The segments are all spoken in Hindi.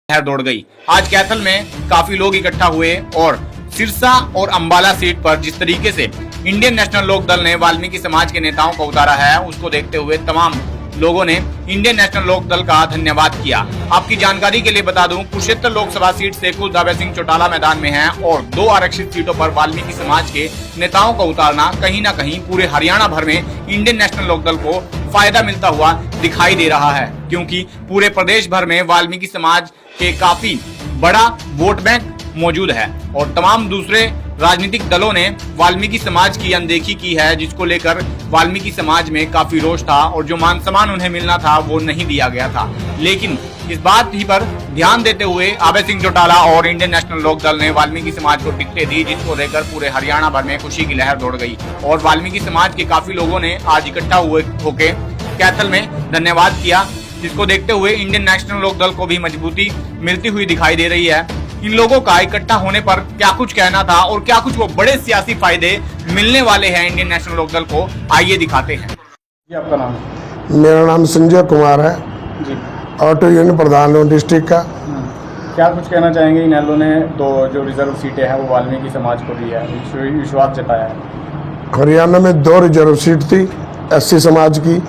लहर दौड़ गई। आज कैथल में काफी लोग इकट्ठा हुए और सिरसा और अंबाला सीट पर जिस तरीके से इंडियन नेशनल लोक दल ने वाल्मीकि समाज के नेताओं को उतारा है, उसको देखते हुए तमाम लोगों ने इंडियन नेशनल लोक दल का धन्यवाद किया। आपकी जानकारी के लिए बता दूं, कुरुक्षेत्र लोकसभा सीट से खुद अभय सिंह चौटाला मैदान में हैं और 2 आरक्षित सीटों पर वाल्मीकि समाज के नेताओं को उतारना कहीं न कहीं पूरे हरियाणा भर में इंडियन नेशनल लोक दल को फायदा मिलता हुआ दिखाई दे रहा है, क्योंकि पूरे प्रदेश भर में वाल्मीकि समाज के काफी बड़ा वोट बैंक मौजूद है और तमाम दूसरे राजनीतिक दलों ने वाल्मीकि समाज की अनदेखी की है, जिसको लेकर वाल्मीकि समाज में काफी रोष था और जो मान सम्मान उन्हें मिलना था वो नहीं दिया गया था। लेकिन इस बात ही पर ध्यान देते हुए अभय सिंह चौटाला और इंडियन नेशनल लोक दल ने वाल्मीकि समाज को टिकटें दी, जिसको लेकर पूरे हरियाणा भर में खुशी की लहर दौड़ गई और वाल्मीकि समाज के काफी लोगों ने आज इकट्ठा होके कैथल में धन्यवाद किया, जिसको देखते हुए इंडियन नेशनल लोक दल को भी मजबूती मिलती हुई दिखाई दे रही है। इन लोगों का इकट्ठा होने पर क्या कुछ कहना था और क्या कुछ वो बड़े सियासी फायदे मिलने वाले हैं इंडियन नेशनल लोक दल को, आइए दिखाते हैं। जी, आपका नाम? मेरा नाम संजय कुमार है जी। ऑटो यूनियन प्रधान हूँ डिस्ट्रिक्ट का। क्या कुछ कहना चाहेंगे? इनेलो ने 2 जो रिजर्व सीटें हैं वो वाल्मीकि समाज को दी है, विश्वास जताया है। हरियाणा में 2 रिजर्व सीट थी एससी समाज की,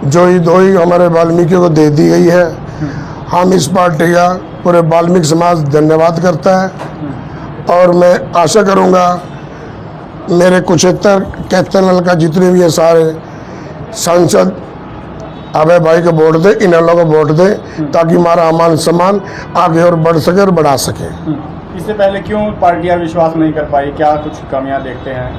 जो ही 2 ही हमारे वाल्मीकि को दे दी गई है। हम इस पार्टी का पूरे वाल्मीकि समाज धन्यवाद करता है और मैं आशा करूँगा मेरे कुरुक्षेत्र कैथल का जितने भी है सारे सांसद अभय भाई को वोट दे, इनेलो को वोट दे, ताकि हमारा मान सम्मान आगे और बढ़ सके और बढ़ा सके। इससे पहले क्यों पार्टियां विश्वास नहीं कर पाई? क्या कुछ कमियां देखते हैं?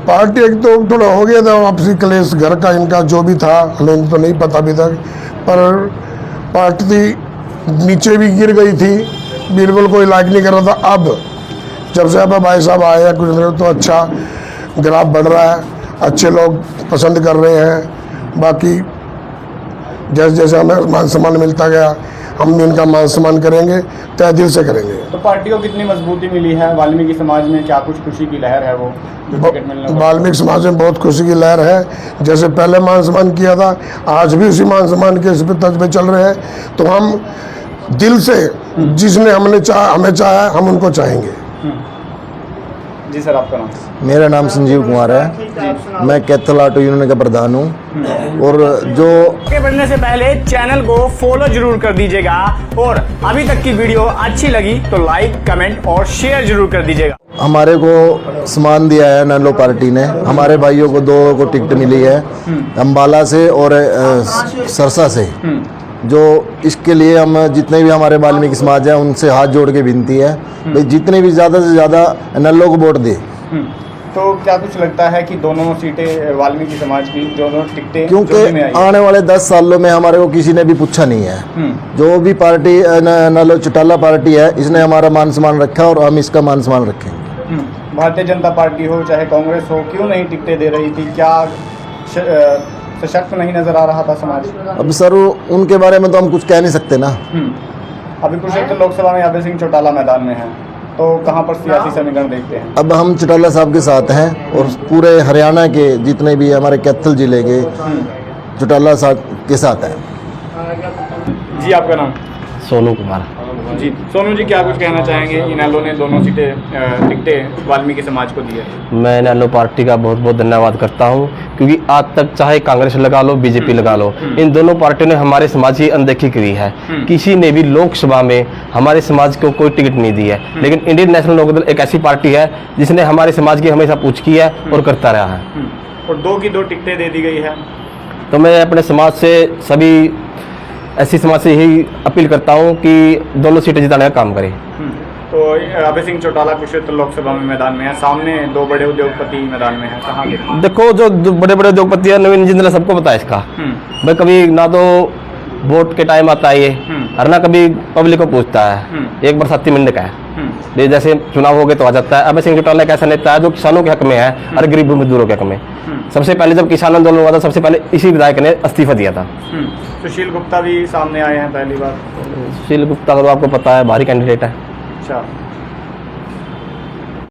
पार्टी एक तो थोड़ा हो गया था आपसी क्लेश घर का, इनका जो भी था हमें तो नहीं पता अभी तक, पर पार्टी नीचे भी गिर गई थी, बिल्कुल कोई लाइक नहीं कर रहा था। अब जब से अब भाई साहब आए हैं कुछ दिन तो अच्छा ग्राफ बढ़ रहा है, अच्छे लोग पसंद कर रहे हैं। बाकी जैसे जैसे हमें मान सम्मान मिलता गया हम भी उनका मान सम्मान करेंगे, तय दिल से करेंगे। तो पार्टी को कितनी मजबूती मिली है वाल्मीकि समाज में? क्या कुछ खुशी की लहर है वो टिकट मिलने में? वाल्मीकि समाज में बहुत खुशी की लहर है। जैसे पहले मान सम्मान किया था, आज भी उसी मान सम्मान के इस पे तर्ज पे चल रहे हैं। तो हम दिल से जिसने हमें चाहा हम उनको चाहेंगे। जी सर, आपका नाम? मेरा नाम संजीव कुमार है, मैं कैथल ऑटो यूनियन का प्रधान हूँ। और जो आगे बढ़ने से पहले चैनल को फॉलो जरूर कर दीजिएगा और अभी तक की वीडियो अच्छी लगी तो लाइक, कमेंट और शेयर जरूर कर दीजिएगा। हमारे को सम्मान दिया है नेलो पार्टी ने, हमारे भाइयों को 2 को टिकट मिली है, अंबाला से और सिरसा से। जो इसके लिए हम जितने भी हमारे वाल्मीकि समाज है उनसे हाथ जोड़ के विनती है भाई जितने भी ज़्यादा से ज़्यादा नेलो को वोट दे। तो क्या कुछ लगता है कि दोनों सीटें वाल्मीकि समाज की, दोनों टिकटें क्योंकि आने वाले 10 सालों में हमारे को किसी ने भी पूछा नहीं है। जो भी पार्टी नेलो चौटाला पार्टी है, इसने हमारा मान सम्मान रखा और हम इसका मान सम्मान रखेंगे। भारतीय जनता पार्टी हो चाहे कांग्रेस हो, क्यों नहीं टिकटें दे रही थी? क्या सशक्त नहीं नजर आ रहा था समाज? अब सर उनके बारे में तो हम कुछ कह नहीं सकते ना। अभी कुरुक्षेत्र लोकसभा में अभय सिंह चौटाला मैदान में है, तो कहां पर सियासी समीकरण देखते हैं? अब हम चौटाला साहब के साथ हैं और पूरे हरियाणा के जितने भी हमारे कैथल जिले के चौटाला साहब के साथ हैं। जी, आपका नाम? सोनू कुमार। जी, सोनू जी, क्या कुछ कहना चाहेंगे? इनेलो ने दोनों टिकटें वाल्मीकि समाज को दी है। मैं इनेलो पार्टी का बहुत बहुत धन्यवाद करता हूं, क्योंकि आज तक चाहे कांग्रेस लगा लो, बीजेपी लगा लो, इन दोनों पार्टियों ने हमारे समाज की अनदेखी की है। किसी ने भी लोकसभा में हमारे समाज को कोई टिकट नहीं दी है, लेकिन इंडियन नेशनल लोक दल एक ऐसी पार्टी है जिसने हमारे समाज की हमेशा पूछ की है और करता रहा है। और 2 की 2 टिकटें दे दी गई है। तो मैं अपने समाज से, सभी ऐसी समाज से यही अपील करता हूं कि दोनों सीटें जिताने का काम करें। तो अभय सिंह चौटाला कुरुक्षेत्र लोकसभा में मैदान में है, सामने 2 बड़े उद्योगपति मैदान में है, कहाँ के? देखो, जो बड़े बड़े उद्योगपति है, नवीन जिंदल सबको पता है इसका। भाई कभी ना तो वोट के टाइम आता है ये, और ना कभी पब्लिक को पूछता है। एक बरसाती मिनट का है, जैसे चुनाव हो गए तो आ जाता है। अभय सिंह चौटाला एक ऐसा नेता है जो किसानों के हक में है और गरीब मजदूरों के हक में। सबसे पहले जब किसान आंदोलन हुआ था, सबसे पहले इसी विधायक ने इस्तीफा दिया था। सुशील गुप्ता भी सामने आए हैं पहली बार। सुशील गुप्ता का तो आपको पता है, भारी कैंडिडेट है। अच्छा।